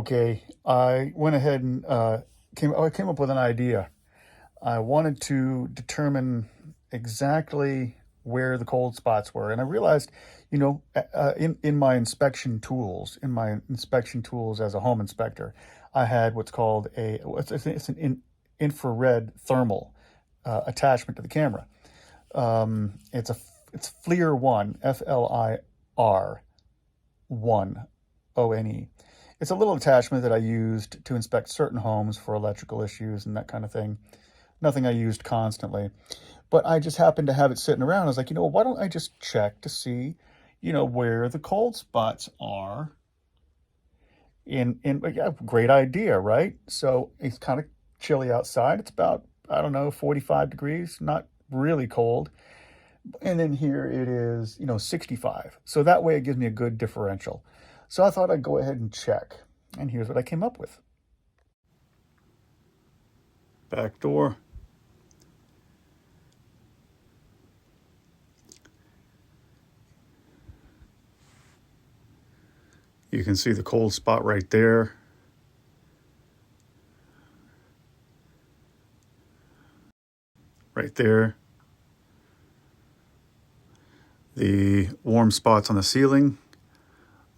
Okay, I went ahead and I came up with an idea. I wanted to determine exactly where the cold spots were, and I realized, in my inspection tools as a home inspector, I had what's called it's an infrared thermal attachment to the camera. It's FLIR One, FLIR One, ONE. It's a little attachment that I used to inspect certain homes for electrical issues and that kind of thing. Nothing I used constantly, but I just happened to have it sitting around. I was like, why don't I just check to see, where the cold spots are yeah, great idea, right? So it's kind of chilly outside. It's about, I don't know, 45 degrees, not really cold. And then here it is, 65. So that way it gives me a good differential. So I thought I'd go ahead and check. And here's what I came up with. Back door. You can see the cold spot right there. Right there. The warm spots on the ceiling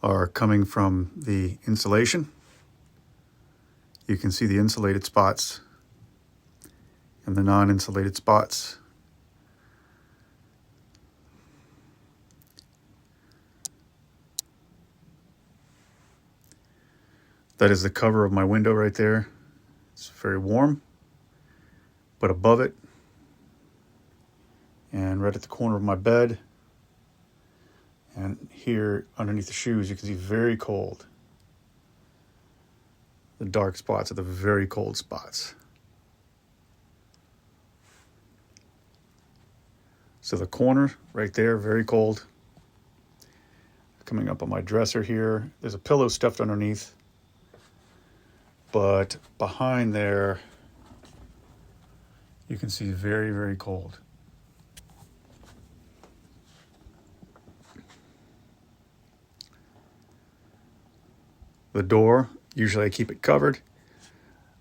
are coming from the insulation. You can see the insulated spots and the non-insulated spots. That is the cover of my window right there. It's very warm, but above it and right at the corner of my bed and here underneath the shoes, you can see very cold. The dark spots are the very cold spots. So the corner right there, very cold. Coming up on my dresser here, there's a pillow stuffed underneath. But behind there, you can see very, very cold. The door, usually I keep it covered,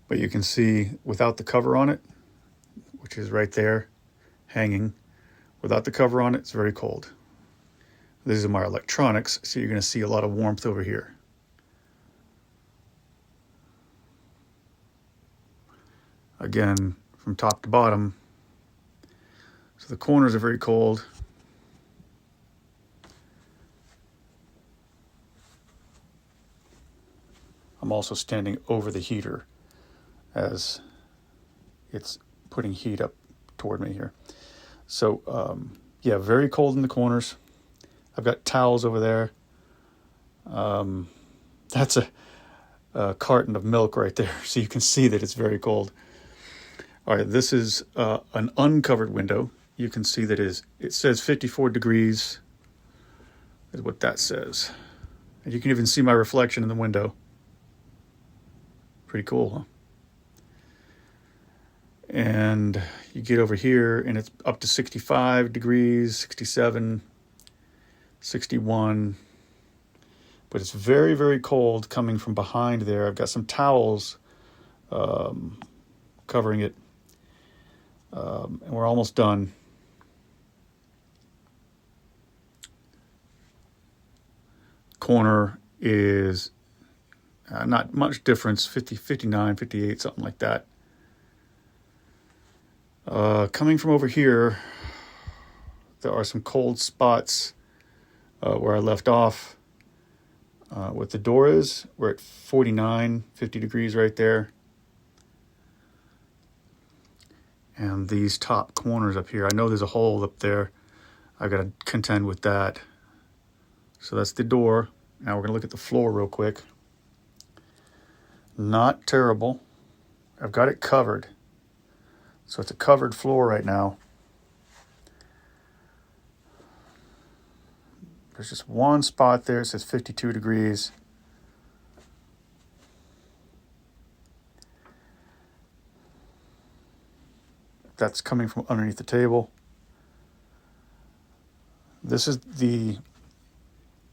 but you can see without the cover on it, which is right there, hanging, without the cover on it, it's very cold. These are my electronics, so you're going to see a lot of warmth over here. Again, from top to bottom. So the corners are very cold. I'm also standing over the heater as it's putting heat up toward me here. So, yeah, very cold in the corners. I've got towels over there. That's a carton of milk right there, so you can see that it's very cold. All right, this is an uncovered window. You can see that it says 54 degrees is what that says. And you can even see my reflection in the window. Pretty cool, huh? And you get over here and it's up to 65 degrees, 67, 61. But it's very, very cold coming from behind there. I've got some towels covering it. And we're almost done. Corner is not much difference, 50, 59, 58, something like that. Coming from over here, there are some cold spots where I left off. What the door is, we're at 49, 50 degrees right there. And these top corners up here, I know there's a hole up there. I've got to contend with that. So that's the door. Now we're going to look at the floor real quick. Not terrible. I've got it covered. So it's a covered floor right now. There's just one spot there. It says 52 degrees. That's coming from underneath the table. This is the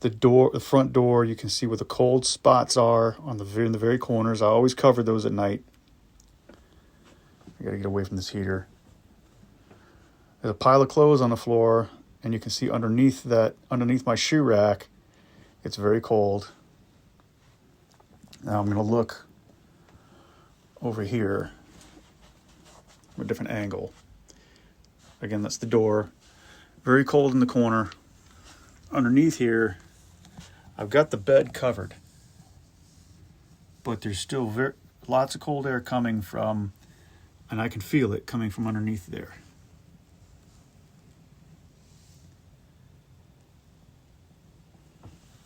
The front door, you can see where the cold spots are on in the very corners. I always cover those at night. I gotta get away from this heater. There's a pile of clothes on the floor, and you can see underneath my shoe rack, it's very cold. Now I'm gonna look over here from a different angle. Again, that's the door. Very cold in the corner. Underneath here, I've got the bed covered, but there's still lots of cold air coming from, and I can feel it coming from underneath there.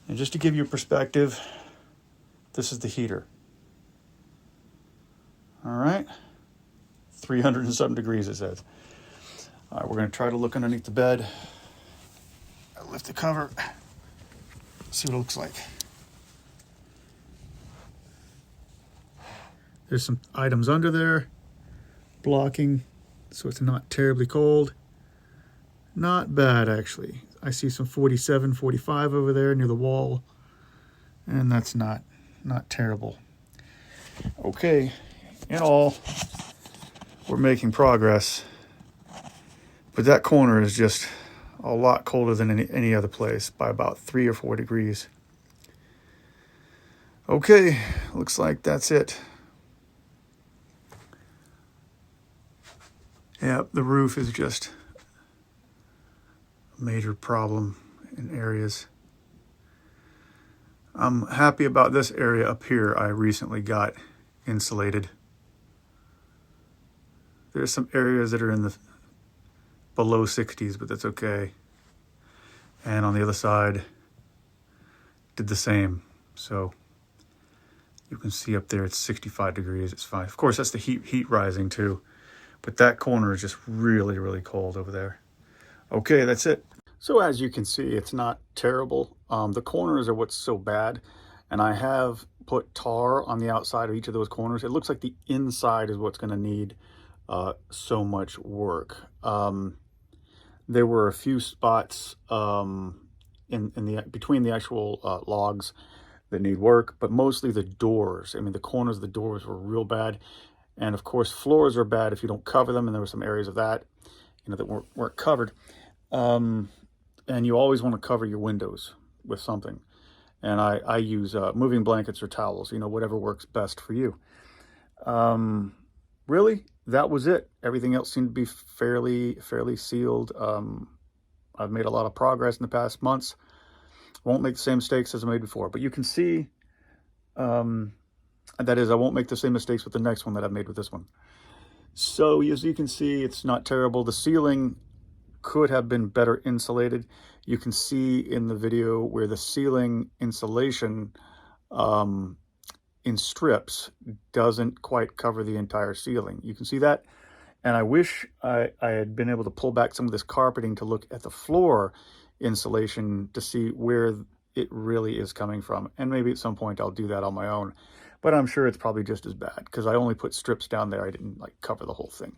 And just to give you a perspective, this is the heater. All right, 307 degrees it says. All right, we're gonna try to look underneath the bed. I lift the cover, see what it looks like. There's some items under there, blocking, so it's not terribly cold. Not bad, actually. I see some 47, 45 over there near the wall, and that's not terrible. Okay, in all, we're making progress, but that corner is just a lot colder than any other place by about 3 or 4 degrees. Okay, looks like that's it. Yep, the roof is just a major problem in areas. I'm happy about this area up here. I recently got insulated. There's some areas that are in the below 60s, but that's okay. And on the other side, did the same. So you can see up there, it's 65 degrees. It's fine. Of course, that's the heat rising too. But that corner is just really, really cold over there. Okay, that's it. So as you can see, it's not terrible. The corners are what's so bad. And I have put tar on the outside of each of those corners. It looks like the inside is what's gonna need so much work. There were a few spots between the actual logs that need work, but mostly the doors. I mean, the corners of the doors were real bad. And of course, floors are bad if you don't cover them, and there were some areas of that, that weren't covered. And you always want to cover your windows with something. And I use moving blankets or towels, whatever works best for you. Really, that was it. Everything else seemed to be fairly sealed. I've made a lot of progress in the past months. Won't make the same mistakes as I made before, but you can see, that is, I won't make the same mistakes with the next one that I've made with this one. So as you can see, it's not terrible. The ceiling could have been better insulated. You can see in the video where the ceiling insulation in strips doesn't quite cover the entire ceiling. You can see that. And I wish I had been able to pull back some of this carpeting to look at the floor insulation to see where it really is coming from. And maybe at some point I'll do that on my own. But I'm sure it's probably just as bad because I only put strips down there. I didn't cover the whole thing.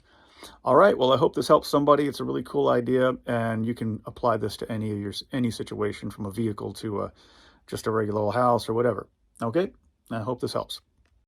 All right, well, I hope this helps somebody. It's a really cool idea, and you can apply this to any situation, from a vehicle to just a regular old house or whatever. Okay, I hope this helps.